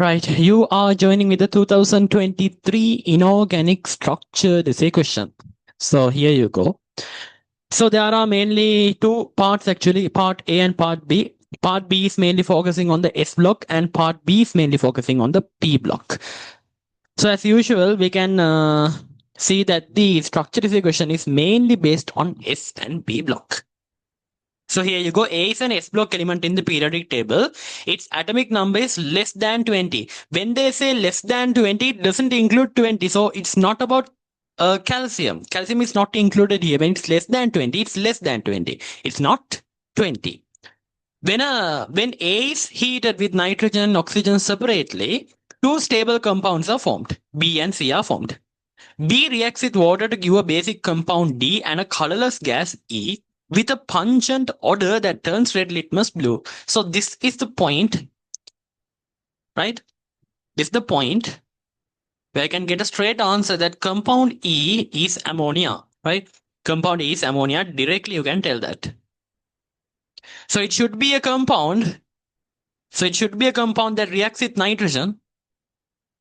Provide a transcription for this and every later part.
Right, you are joining with the 2023 Inorganic Structured Essay question. So here you go. So there are mainly two parts actually, part A and part B. Part B is mainly focusing on the S block and part B is mainly focusing on the P block. So as usual, we can see that the structured essay question is mainly based on S and P block. So here you go. A is an S block element in the periodic table. Its atomic number is less than 20. When they say less than 20, it doesn't include 20. So it's not about calcium. Calcium is not included here. When it's less than 20, it's less than 20. It's not 20. When A is heated with nitrogen and oxygen separately, two stable compounds are formed. B and C are formed. B reacts with water to give a basic compound D and a colorless gas E with a pungent odor that turns red litmus blue. So this is the point, right? This is the point where I can get a straight answer that compound E is ammonia, right? Compound E is ammonia. Directly you can tell that. So it should be a compound. So it should be a compound that reacts with nitrogen.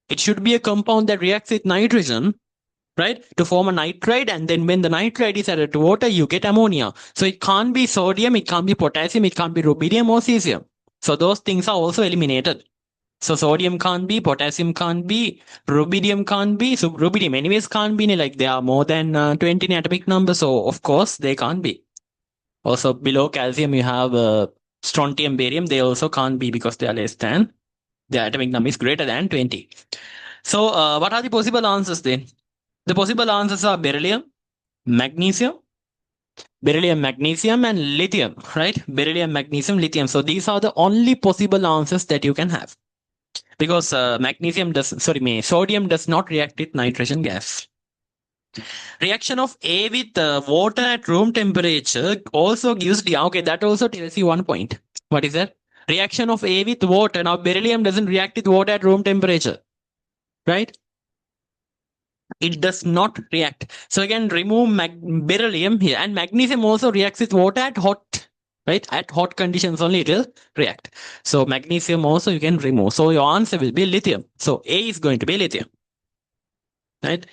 It should be a compound that reacts with nitrogen, right, to form a nitride, and then when the nitride is added to water, you get ammonia. So it can't be sodium, it can't be potassium, it can't be rubidium or cesium. So those things are also eliminated. So sodium can't be, potassium can't be, rubidium can't be. So rubidium anyways can't be, like they are more than 20 in atomic number, so of course they can't be. Also below calcium you have strontium, barium, they also can't be because they are less than, the atomic number is greater than 20. So what are the possible answers then? The possible answers are magnesium, magnesium, and lithium, right? Beryllium, magnesium, lithium. So these are the only possible answers that you can have, because sodium does not react with nitrogen gas. Reaction of A with water at room temperature also gives D. Okay, that also tells you one point. What is that? Reaction of A with water. Now beryllium doesn't react with water at room temperature, right? It does not react. So again, remove beryllium here, and magnesium also reacts with water at hot, right? At hot conditions only it will react. So magnesium also you can remove. So your answer will be lithium. So A is going to be lithium, right?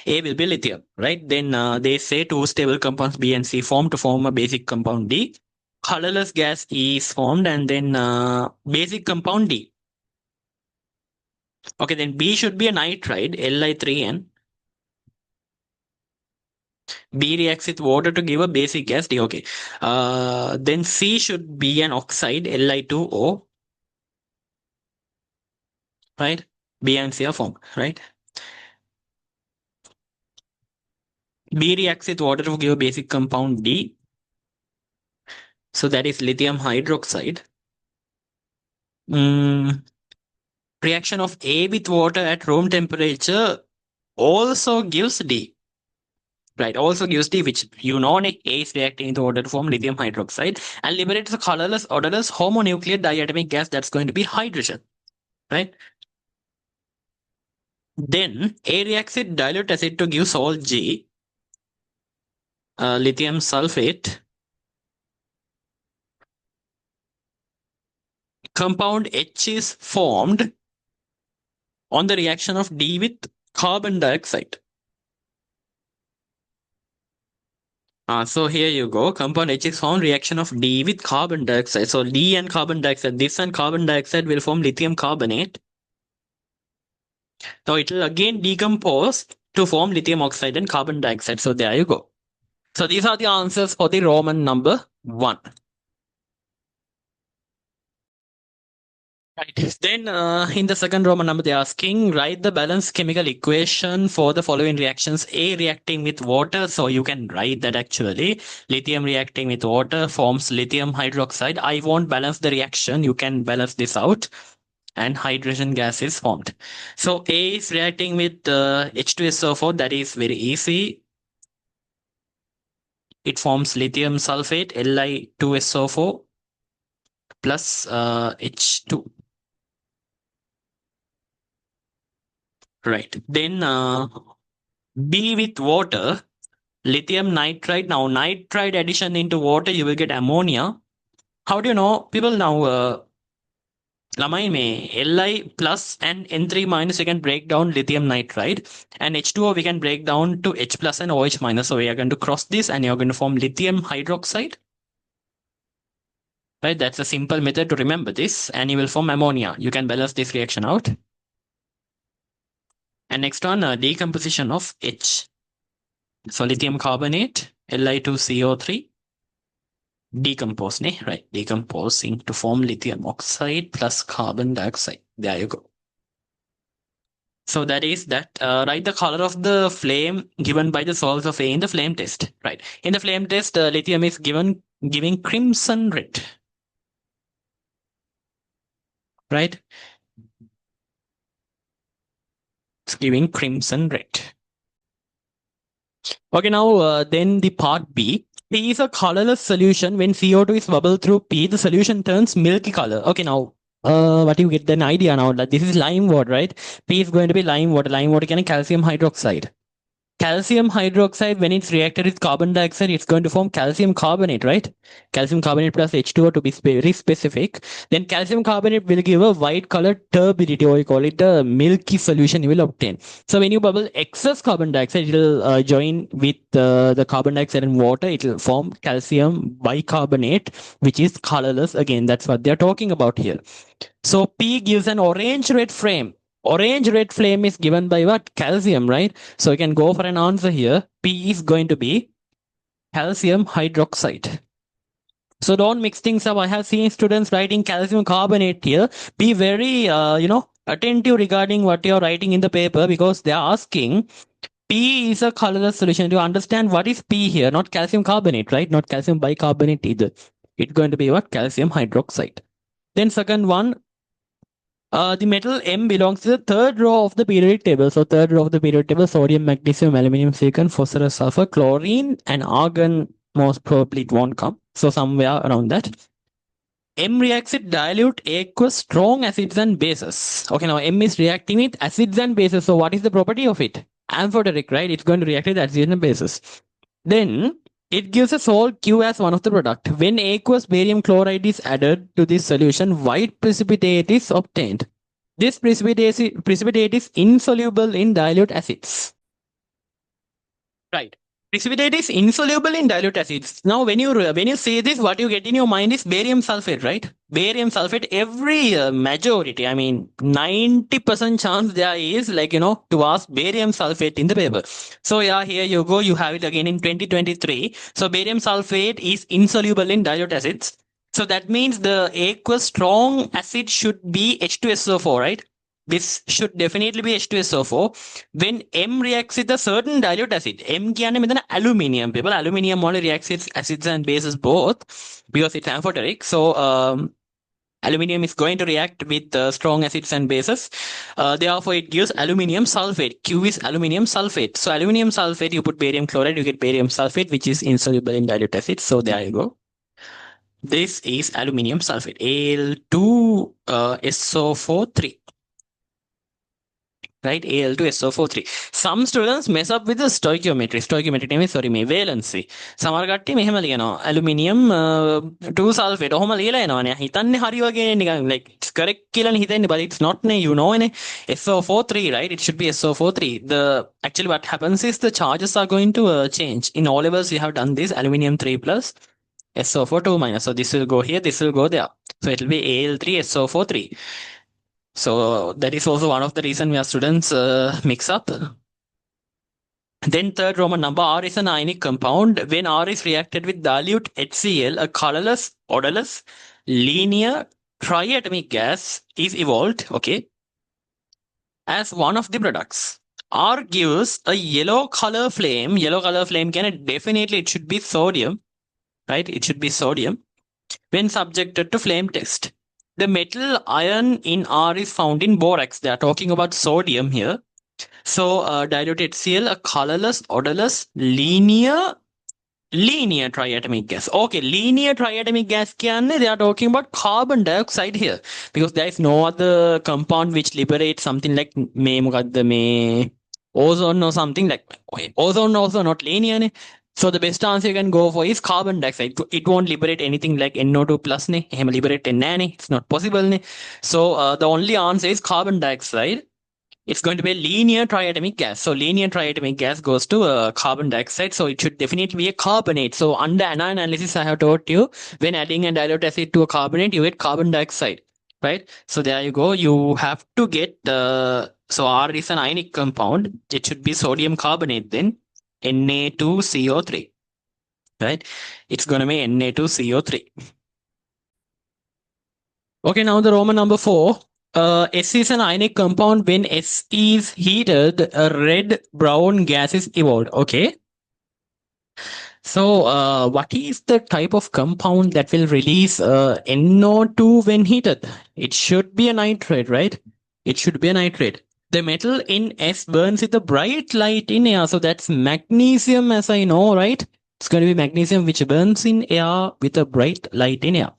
A will be lithium, right? Then they say two stable compounds B and C form to form a basic compound D. Colorless gas E is formed, and then basic compound D. Okay, then B should be a nitride, Li3N. B reacts with water to give a basic gas D. Okay. Then C should be an oxide, Li2O. Right? B and C are formed, right? B reacts with water to give a basic compound D. So that is lithium hydroxide. Reaction of A with water at room temperature also gives D. Right, also gives D, which you know A is reacting with water to form lithium hydroxide and liberates a colorless, odorless homonuclear diatomic gas that's going to be hydrogen. Right? Then A reacts with dilute acid to give salt G, lithium sulfate. Compound H is formed on the reaction of D with carbon dioxide. So here you go. Compound H is formed reaction of D with carbon dioxide. So D and carbon dioxide, this and carbon dioxide will form lithium carbonate. So it will again decompose to form lithium oxide and carbon dioxide. So there you go. So these are the answers for the Roman number 1. Right. Then in the second Roman number, they're asking, write the balanced chemical equation for the following reactions. A reacting with water. So you can write that actually. Lithium reacting with water forms lithium hydroxide. I won't balance the reaction. You can balance this out. And hydrogen gas is formed. So A is reacting with H2SO4. That is very easy. It forms lithium sulfate, Li2SO4 plus H2. Right. Then B with water, lithium nitride. Now nitride addition into water, you will get ammonia. How do you know? People now ළමයි මේ Li plus and N3 minus we can break down lithium nitride, and H2O we can break down to H plus and OH minus. So we are going to cross this and you're going to form lithium hydroxide. Right, that's a simple method to remember this, and you will form ammonia. You can balance this reaction out. And next one, decomposition of H. So lithium carbonate, Li2CO3, decompose, right? Decomposing to form lithium oxide plus carbon dioxide. There you go. So that is that. Write the color of the flame given by the salts of A in the flame test. Right. In the flame test, lithium is giving crimson red. Right. It's giving crimson red. Okay, now then the part B. P is a colorless solution. When CO2 is bubbled through P, the solution turns milky color. Okay, now what you get an idea now that this is lime water, right? P is going to be lime water. Lime water can calcium hydroxide. Calcium hydroxide, when it's reacted with carbon dioxide, it's going to form calcium carbonate, right? Calcium carbonate plus H2O to be very specific. Then calcium carbonate will give a white colored turbidity, or you call it a milky solution you will obtain. So when you bubble excess carbon dioxide, it will join with the carbon dioxide and water. It will form calcium bicarbonate, which is colorless. Again, that's what they're talking about here. So P gives an orange red frame. Orange red flame is given by what? Calcium, right? So you can go for an answer here. P is going to be calcium hydroxide. So don't mix things up. I have seen students writing calcium carbonate here. Be very, attentive regarding what you're writing in the paper, because they're asking P is a colorless solution. To understand what is P here, not calcium carbonate, right? Not calcium bicarbonate either. It's going to be what? Calcium hydroxide. Then second one, the metal M belongs to the third row of the periodic table. So third row of the periodic table, sodium, magnesium, aluminum, silicon, phosphorus, sulfur, chlorine, and argon. Most probably it won't come. So somewhere around that. M reacts with dilute aqueous strong acids and bases. Okay, now M is reacting with acids and bases. So what is the property of it? Amphoteric, right? It's going to react with acids and bases. Then it gives a salt Q as one of the product. When aqueous barium chloride is added to this solution, white precipitate is obtained. This precipitate is insoluble in dilute acids. Right. Precipitate is insoluble in dilute acids. Now, when you say this, what you get in your mind is barium sulfate, right? Barium sulfate, every majority, 90% chance there is to ask barium sulfate in the paper. So yeah, here you go. You have it again in 2023. So barium sulfate is insoluble in dilute acids. So that means the aqueous strong acid should be H2SO4, right? This should definitely be H2SO4. When M reacts with a certain dilute acid, M කියන්නේ මෙතන aluminium. People, aluminium only reacts with acids and bases both because it's amphoteric. So aluminium is going to react with strong acids and bases. Therefore, it gives aluminium sulfate. Q is aluminium sulfate. So aluminium sulfate, you put barium chloride, you get barium sulfate, which is insoluble in dilute acids. So there you go. This is aluminium sulfate, Al2SO43. Right, Al2SO43. Some students mess up with the stoichiometry. Stoichiometry name is sorry, valency. සමහර කට්ටිය මෙහෙම ලියනවා. Aluminium 2 sulfate. ඔහොම ලියලා එනවනේ. හිතන්නේ හරි වගේ නිකන් like it's correct කියලා හිතන්නේ, but it's not නේ, you know නේ. SO43, right? It should be SO43. Actually what happens is the charges are going to change. In O levels we have done this, aluminium 3 plus SO4 2 minus. So this will go here, this will go there. So it will be Al3SO43. So that is also one of the reasons where students mix up. Then third Roman number, R is an ionic compound. When R is reacted with dilute HCl, a colorless, odorless, linear triatomic gas is evolved, okay, as one of the products. R gives a yellow color flame. Yellow color flame definitely it should be sodium, right? It should be sodium when subjected to flame test. The metal ion in R is found in borax. They are talking about sodium here. So dilute HCl, a colorless, odorless, linear triatomic gas. Okay, linear triatomic gas they are talking about carbon dioxide here, because there is no other compound which liberates something like ozone or something like ozone also not linear. So the best answer you can go for is carbon dioxide. It won't liberate anything like NO2 plus ne. එහෙම liberate නැහැ නේ. It's not possible ne. So the only answer is carbon dioxide. It's going to be a linear triatomic gas. So linear triatomic gas goes to carbon dioxide. So it should definitely be a carbonate. So under anion analysis, I have taught you when adding a dilute acid to a carbonate, you get carbon dioxide, right? So there you go. You have to get, so R is an ionic compound. It should be sodium carbonate then, Na2CO3, right? It's going to be Na2CO3. Okay, now the Roman number 4. S is an ionic compound. When S is heated, a red-brown gas is evolved. Okay. So what is the type of compound that will release NO2 when heated? It should be a nitrate, right? It should be a nitrate. The metal in S burns with a bright light in air. So that's magnesium, as I know, right? It's going to be magnesium which burns in air with a bright light in air.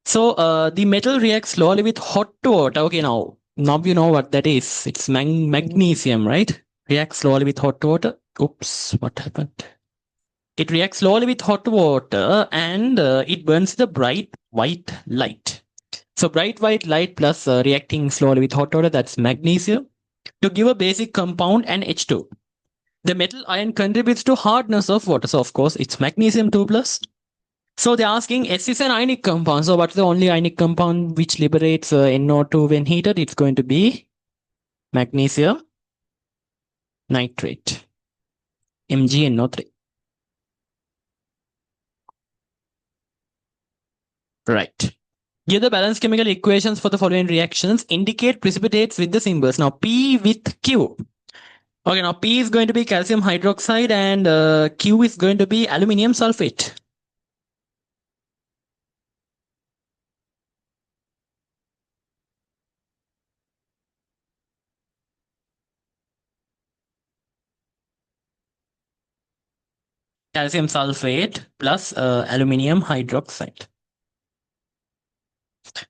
So the metal reacts slowly with hot water. Okay, now you know what that is. It's magnesium, right? Reacts slowly with hot water. Oops, what happened? It reacts slowly with hot water and it burns the bright white light. So bright white light plus reacting slowly with hot water, that's magnesium, to give a basic compound and H2. The metal ion contributes to hardness of water. So of course, it's magnesium 2 plus. So they're asking S is an ionic compound. So what's the only ionic compound which liberates NO2 when heated? It's going to be magnesium nitrate, MgNO3. Right. Give the balanced chemical equations for the following reactions. Indicate precipitates with the symbols. Now P with Q. Okay, now P is going to be calcium hydroxide and Q is going to be aluminium sulfate. Calcium sulfate plus aluminium hydroxide.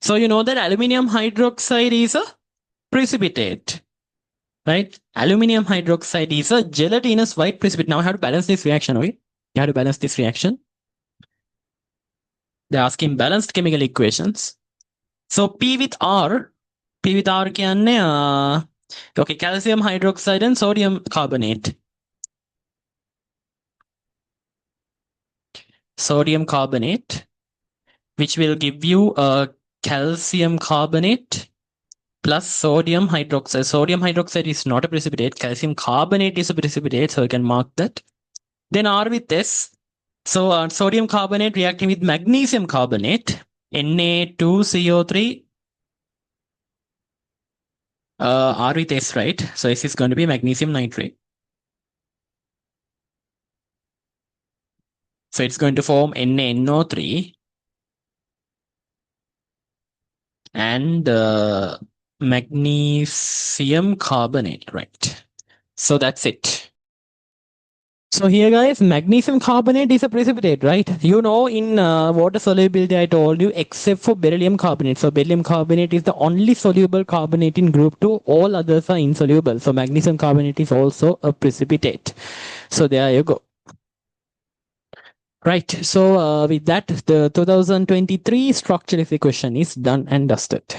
So you know that aluminium hydroxide is a precipitate, right? Aluminium hydroxide is a gelatinous white precipitate. Now I have to balance this reaction, okay? You have to balance this reaction. They're asking balanced chemical equations. So P with R කියන්නේ okay, calcium hydroxide and sodium carbonate. Sodium carbonate, which will give you a calcium carbonate plus sodium hydroxide. Sodium hydroxide is not a precipitate. Calcium carbonate is a precipitate, so you can mark that. Then R with S. So sodium carbonate reacting with magnesium carbonate, Na2CO3. R with S, right? So S is going to be magnesium nitrate. So it's going to form NaNO3 and magnesium carbonate, right? So that's it. So here guys, magnesium carbonate is a precipitate, right? You know, in water solubility, I told you, except for beryllium carbonate. So beryllium carbonate is the only soluble carbonate in group 2. All others are insoluble. So magnesium carbonate is also a precipitate. So there you go. Right. So with that, the 2023 structural essay question is done and dusted.